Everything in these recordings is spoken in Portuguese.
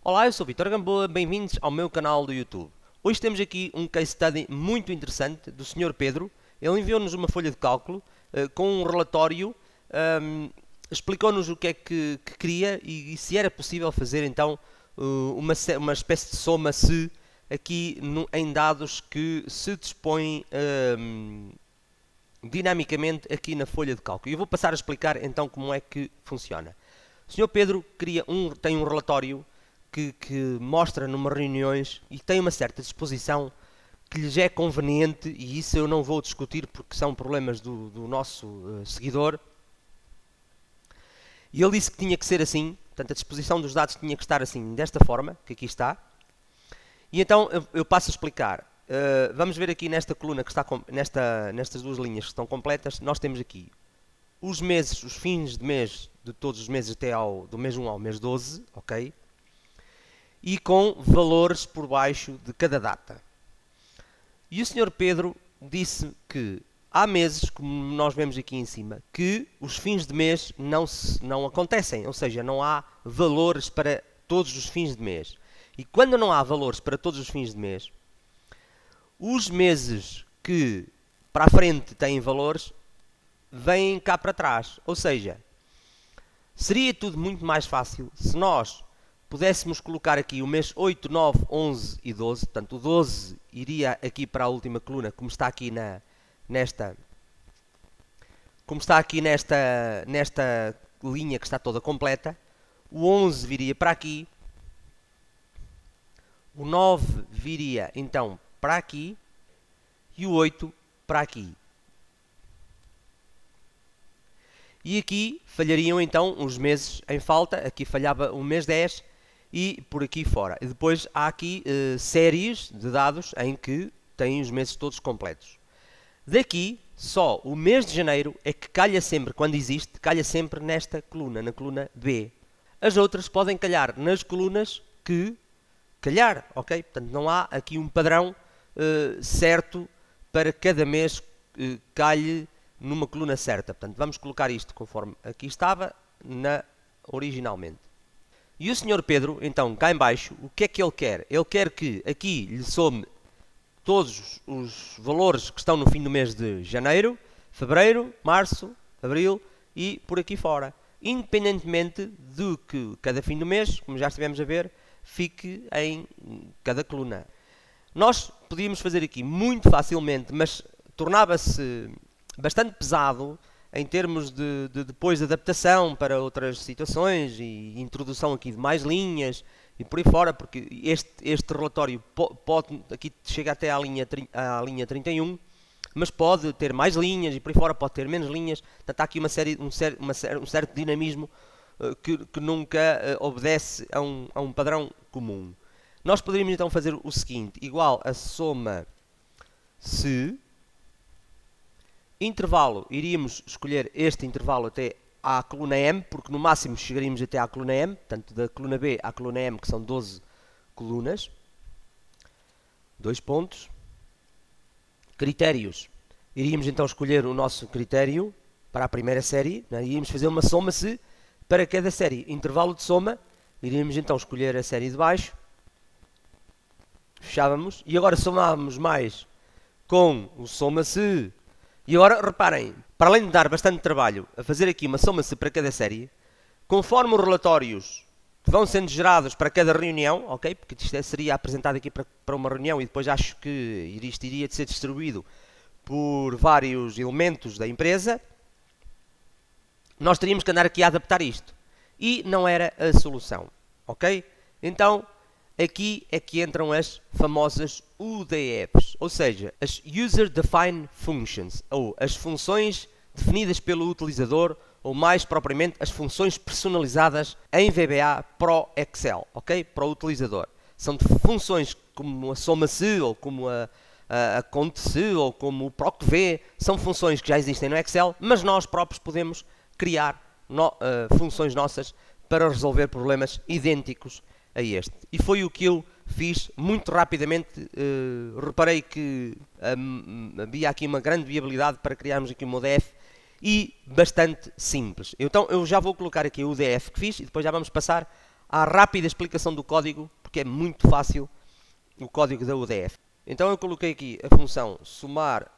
Olá, eu sou Vitor Gamboa, bem-vindos ao meu canal do YouTube. Hoje temos aqui um case study muito interessante do Sr. Pedro. Ele enviou-nos uma folha de cálculo com um relatório, explicou-nos o que é que queria e se era possível fazer então uma espécie de soma-se aqui em dados que se dispõem dinamicamente aqui na folha de cálculo. Eu vou passar a explicar então como é que funciona. O Sr. Pedro tem um relatório que mostra numas reuniões e tem uma certa disposição que lhes é conveniente, e isso eu não vou discutir porque são problemas do nosso seguidor. E ele disse que tinha que ser assim, portanto a disposição dos dados tinha que estar assim, desta forma, que aqui está. E então eu passo a explicar. Vamos ver aqui nesta coluna que está nestas duas linhas que estão completas. Nós temos aqui os meses, os fins de mês de todos os meses até do mês 1 ao mês 12, ok? E com valores por baixo de cada data. E o Sr. Pedro disse que há meses, como nós vemos aqui em cima, que os fins de mês não acontecem, ou seja, não há valores para todos os fins de mês. E quando não há valores para todos os fins de mês, os meses que para a frente têm valores vêm cá para trás. Ou seja, seria tudo muito mais fácil se nós pudéssemos colocar aqui o mês 8, 9, 11 e 12. Portanto, o 12 iria aqui para a última coluna, como está aqui nesta linha que está toda completa. O 11 viria para aqui. O 9 viria então para aqui. E o 8 para aqui. E aqui falhariam então os meses em falta. Aqui falhava o mês 10 e por aqui fora. E depois há aqui séries de dados em que têm os meses todos completos. Daqui, só o mês de janeiro é que calha sempre, quando existe, calha sempre nesta coluna, na coluna B. As outras podem calhar nas colunas que calhar, ok? Portanto, não há aqui um padrão certo para cada mês calhe numa coluna certa. Portanto, vamos colocar isto conforme aqui estava, originalmente. E o Sr. Pedro, então, cá em baixo, o que é que ele quer? Ele quer que aqui lhe some todos os valores que estão no fim do mês de janeiro, fevereiro, março, abril e por aqui fora. Independentemente do que cada fim do mês, como já estivemos a ver, fique em cada coluna. Nós podíamos fazer aqui muito facilmente, mas tornava-se bastante pesado em termos de depois de adaptação para outras situações e introdução aqui de mais linhas e por aí fora, porque este relatório pode, aqui chega até à linha 31, mas pode ter mais linhas e por aí fora pode ter menos linhas. Portanto, há aqui um certo dinamismo que nunca obedece a um padrão comum. Nós poderíamos então fazer o seguinte, igual a soma se intervalo, iríamos escolher este intervalo até à coluna M, porque no máximo chegaríamos até à coluna M, portanto da coluna B à coluna M, que são 12 colunas. 2 pontos. Critérios. Iríamos então escolher o nosso critério para a primeira série, né? Iríamos fazer uma soma-se para cada série. Intervalo de soma, iríamos então escolher a série de baixo. Fechávamos. E agora somávamos mais com o soma-se. E agora, reparem, para além de dar bastante trabalho a fazer aqui uma soma-se para cada série, conforme os relatórios que vão sendo gerados para cada reunião, ok? Porque isto seria apresentado aqui para uma reunião e depois acho que isto iria de ser distribuído por vários elementos da empresa, nós teríamos que andar aqui a adaptar isto. E não era a solução, ok? Então, aqui é que entram as famosas UDFs, ou seja, as User Defined Functions, ou as funções definidas pelo utilizador, ou mais propriamente as funções personalizadas em VBA Pro Excel, ok? Para o utilizador. São funções como a soma-se, ou como a conte-se, ou como o proc-v, são funções que já existem no Excel, mas nós próprios podemos criar funções nossas para resolver problemas idênticos a este. E foi o que eu fiz muito rapidamente. Reparei que havia aqui uma grande viabilidade para criarmos aqui uma UDF e bastante simples. Então eu já vou colocar aqui o UDF que fiz e depois já vamos passar à rápida explicação do código, porque é muito fácil o código da UDF. Então eu coloquei aqui a função somar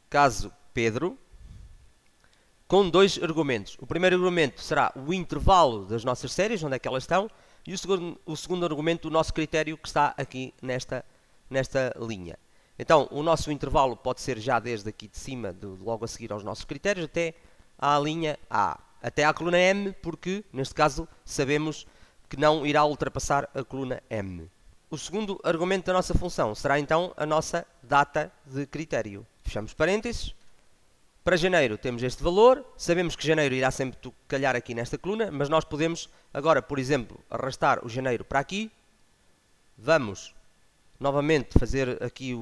caso Pedro com dois argumentos. O primeiro argumento será o intervalo das nossas séries, onde é que elas estão, e o segundo argumento, o nosso critério que está aqui nesta linha. Então, o nosso intervalo pode ser já desde aqui de cima, logo a seguir aos nossos critérios, até à linha A. Até à coluna M, porque, neste caso, sabemos que não irá ultrapassar a coluna M. O segundo argumento da nossa função será, então, a nossa data de critério. Fechamos parênteses. Para janeiro temos este valor. Sabemos que janeiro irá sempre calhar aqui nesta coluna, mas nós podemos agora, por exemplo, arrastar o janeiro para aqui. Vamos novamente fazer aqui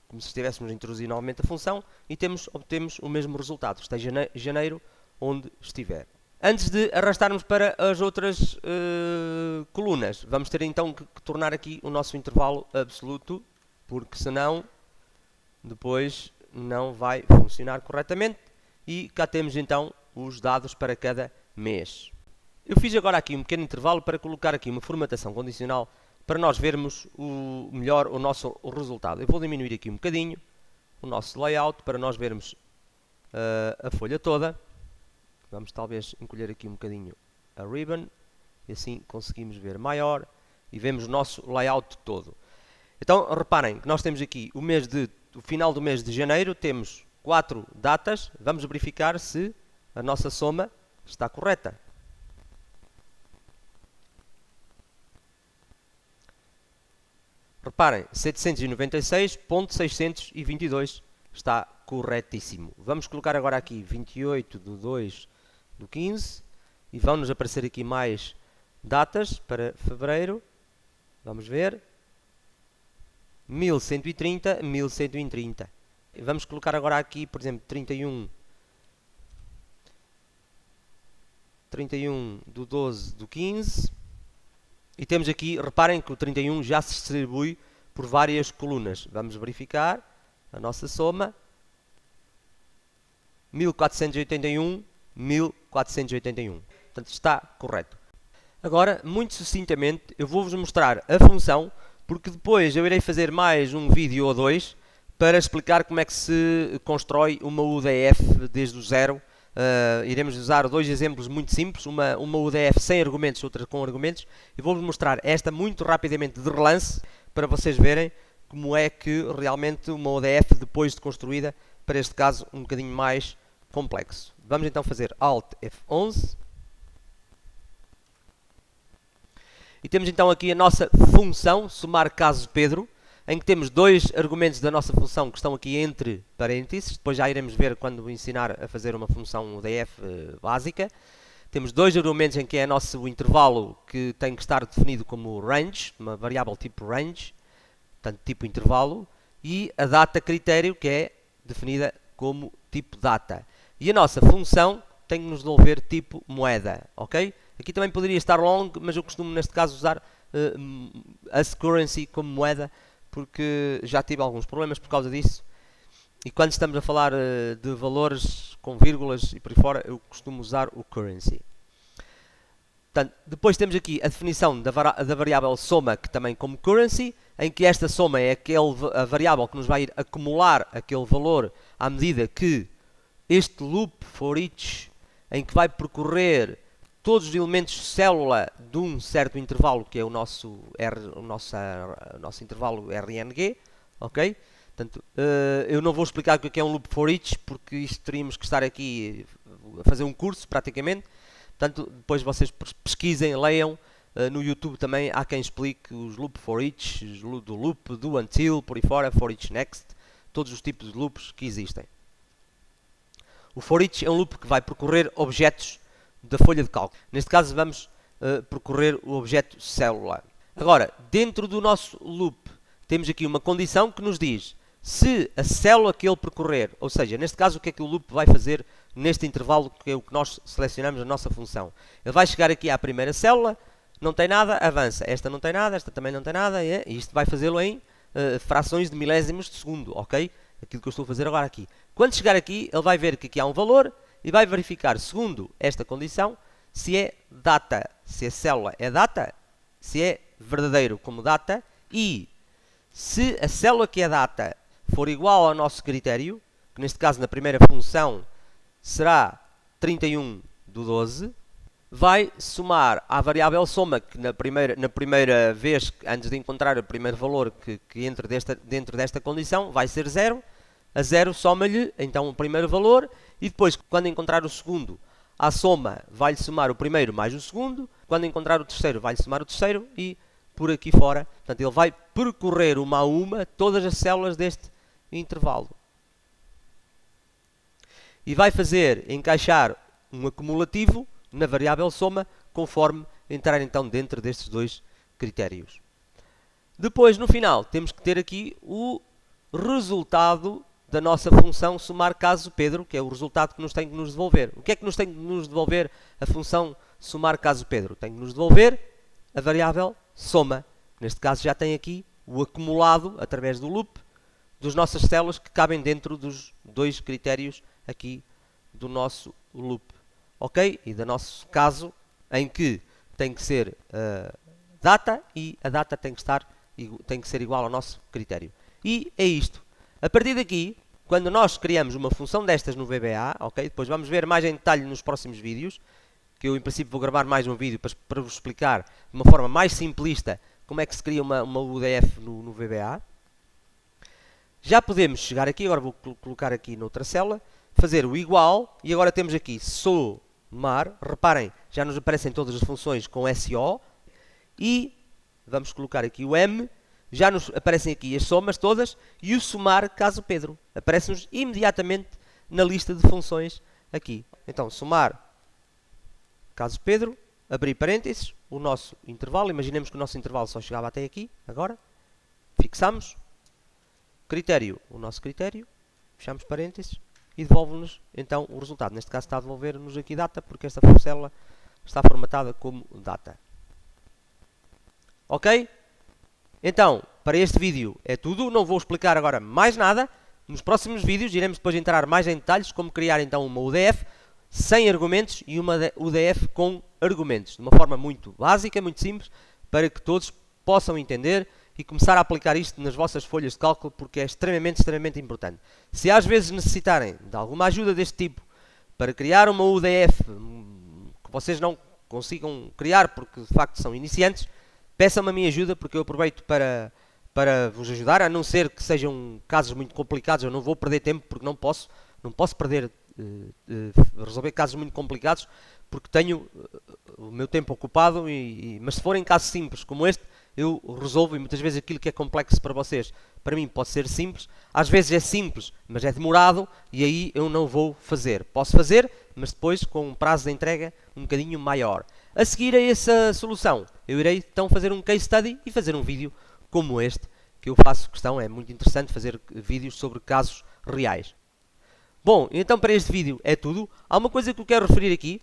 como se estivéssemos a introduzir novamente a função e obtemos o mesmo resultado. Esteja janeiro onde estiver. Antes de arrastarmos para as outras colunas, vamos ter então que tornar aqui o nosso intervalo absoluto, porque senão depois não vai funcionar corretamente. E cá temos então os dados para cada mês. Eu fiz agora aqui um pequeno intervalo para colocar aqui uma formatação condicional para nós vermos melhor o nosso resultado. Eu vou diminuir aqui um bocadinho o nosso layout para nós vermos a folha toda. Vamos talvez encolher aqui um bocadinho a ribbon e assim conseguimos ver maior e vemos o nosso layout todo. Então reparem que nós temos aqui o final do mês de janeiro, temos 4 datas. Vamos verificar se a nossa soma está correta. Reparem, 796.622 está corretíssimo. Vamos colocar agora aqui 28/2/15 e vão-nos aparecer aqui mais datas para fevereiro. Vamos ver. 1130, 1130. Vamos colocar agora aqui, por exemplo, 31/12/15. E temos aqui, reparem que o 31 já se distribui por várias colunas. Vamos verificar a nossa soma. 1481, 1481. Portanto, está correto. Agora, muito sucintamente, eu vou-vos mostrar a função, porque depois eu irei fazer mais um vídeo ou dois para explicar como é que se constrói uma UDF desde o zero. Iremos usar dois exemplos muito simples, uma UDF sem argumentos, outra com argumentos, e vou-vos mostrar esta muito rapidamente de relance para vocês verem como é que realmente uma UDF, depois de construída, para este caso um bocadinho mais complexo. Vamos então fazer Alt F11 e temos então aqui a nossa função somar caso Pedro, em que temos dois argumentos da nossa função que estão aqui entre parênteses. Depois já iremos ver quando ensinar a fazer uma função UDF básica. Temos dois argumentos em que é o intervalo que tem que estar definido como range, uma variável tipo range, portanto tipo intervalo, e a data critério que é definida como tipo data. E a nossa função tem que nos devolver tipo moeda, ok? Aqui também poderia estar long, mas eu costumo neste caso usar as currency como moeda, porque já tive alguns problemas por causa disso. E quando estamos a falar de valores com vírgulas e por aí fora, eu costumo usar o currency. Portanto, depois temos aqui a definição da variável soma, que também como currency, em que esta soma é a variável que nos vai ir acumular aquele valor à medida que este loop for each, em que vai percorrer todos os elementos célula de um certo intervalo, que é o nosso intervalo RNG, ok? Portanto, eu não vou explicar o que é um loop for each, porque isto teríamos que estar aqui a fazer um curso, praticamente. Portanto, depois vocês pesquisem, leiam. No YouTube também há quem explique os loop for each, do loop, do until, por aí fora, for each next, todos os tipos de loops que existem. O for each é um loop que vai percorrer objetos da folha de cálculo. Neste caso vamos percorrer o objeto célula. Agora, dentro do nosso loop, temos aqui uma condição que nos diz se a célula que ele percorrer, ou seja, neste caso o que é que o loop vai fazer neste intervalo, que é o que nós selecionamos na nossa função. Ele vai chegar aqui à primeira célula, não tem nada, avança. Esta não tem nada, esta também não tem nada, e isto vai fazê-lo em frações de milésimos de segundo, ok? Aquilo que eu estou a fazer agora aqui. Quando chegar aqui, ele vai ver que aqui há um valor e vai verificar, segundo esta condição, se é data, se a célula é data, se é verdadeiro como data, e se a célula que é data for igual ao nosso critério, que neste caso na primeira função será 31/12, vai somar à variável soma, que na primeira vez, antes de encontrar o primeiro valor que entre dentro desta condição, vai ser 0. A 0 soma-lhe então o primeiro valor, e depois, quando encontrar o segundo, a soma vai-lhe somar o primeiro mais o segundo. Quando encontrar o terceiro, vai-lhe somar o terceiro, e por aqui fora. Portanto, ele vai percorrer uma a uma todas as células deste intervalo. E vai fazer encaixar um acumulativo na variável soma, conforme entrar então dentro destes dois critérios. Depois, no final, temos que ter aqui o resultado da nossa função somar caso Pedro, que é o resultado que nos tem que nos devolver. O que é que nos tem que nos devolver a função somar caso Pedro? Tem que nos devolver a variável soma. Neste caso já tem aqui o acumulado, através do loop, das nossas células que cabem dentro dos dois critérios aqui do nosso loop. Ok? E do nosso caso, em que tem que ser data, e a data tem que ser igual ao nosso critério. E é isto. A partir daqui, quando nós criamos uma função destas no VBA, ok? Depois vamos ver mais em detalhe nos próximos vídeos, que eu em princípio vou gravar mais um vídeo para vos explicar de uma forma mais simplista como é que se cria uma UDF no VBA. Já podemos chegar aqui, agora vou colocar aqui noutra célula, fazer o igual, e agora temos aqui somar. Reparem, já nos aparecem todas as funções com SO, e vamos colocar aqui o M. Já nos aparecem aqui as somas todas, e o somar caso Pedro aparece-nos imediatamente na lista de funções aqui. Então, somar caso Pedro, abrir parênteses, o nosso intervalo. Imaginemos que o nosso intervalo só chegava até aqui, agora. Fixamos. Critério, o nosso critério. Fechamos parênteses e devolve-nos então o resultado. Neste caso está a devolver-nos aqui data, porque esta célula está formatada como data. Ok? Então, para este vídeo é tudo. Não vou explicar agora mais nada. Nos próximos vídeos iremos depois entrar mais em detalhes como criar então uma UDF sem argumentos e uma UDF com argumentos. De uma forma muito básica, muito simples, para que todos possam entender e começar a aplicar isto nas vossas folhas de cálculo, porque é extremamente importante. Se às vezes necessitarem de alguma ajuda deste tipo para criar uma UDF que vocês não consigam criar porque de facto são iniciantes, peçam-me a minha ajuda, porque eu aproveito para vos ajudar, a não ser que sejam casos muito complicados. Eu não vou perder tempo, porque não posso perder resolver casos muito complicados, porque tenho o meu tempo ocupado, mas se forem casos simples como este, eu resolvo, e muitas vezes aquilo que é complexo para vocês, para mim pode ser simples. Às vezes é simples, mas é demorado, e aí eu não vou fazer. Posso fazer, mas depois com um prazo de entrega um bocadinho maior. A seguir a essa solução, eu irei então fazer um case study e fazer um vídeo como este, que eu faço questão. É muito interessante fazer vídeos sobre casos reais. Bom, então para este vídeo é tudo. Há uma coisa que eu quero referir aqui.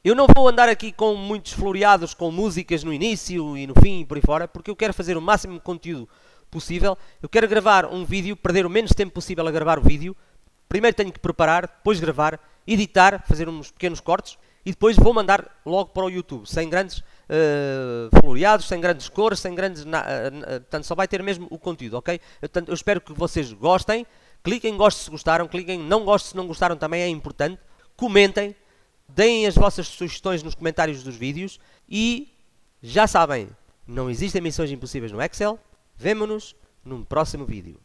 Eu não vou andar aqui com muitos floreados, com músicas no início e no fim e por aí fora, porque eu quero fazer o máximo de conteúdo possível. Eu quero gravar um vídeo, perder o menos tempo possível a gravar o vídeo. Primeiro tenho que preparar, depois gravar, editar, fazer uns pequenos cortes, e depois vou mandar logo para o YouTube, sem grandes floreados, sem grandes cores, sem grandes... portanto, só vai ter mesmo o conteúdo, ok? Portanto, eu espero que vocês gostem. Cliquem em gosto se gostaram, cliquem em não gosto se não gostaram, também é importante. Comentem, deem as vossas sugestões nos comentários dos vídeos. E já sabem, não existem missões impossíveis no Excel. Vemo-nos num próximo vídeo.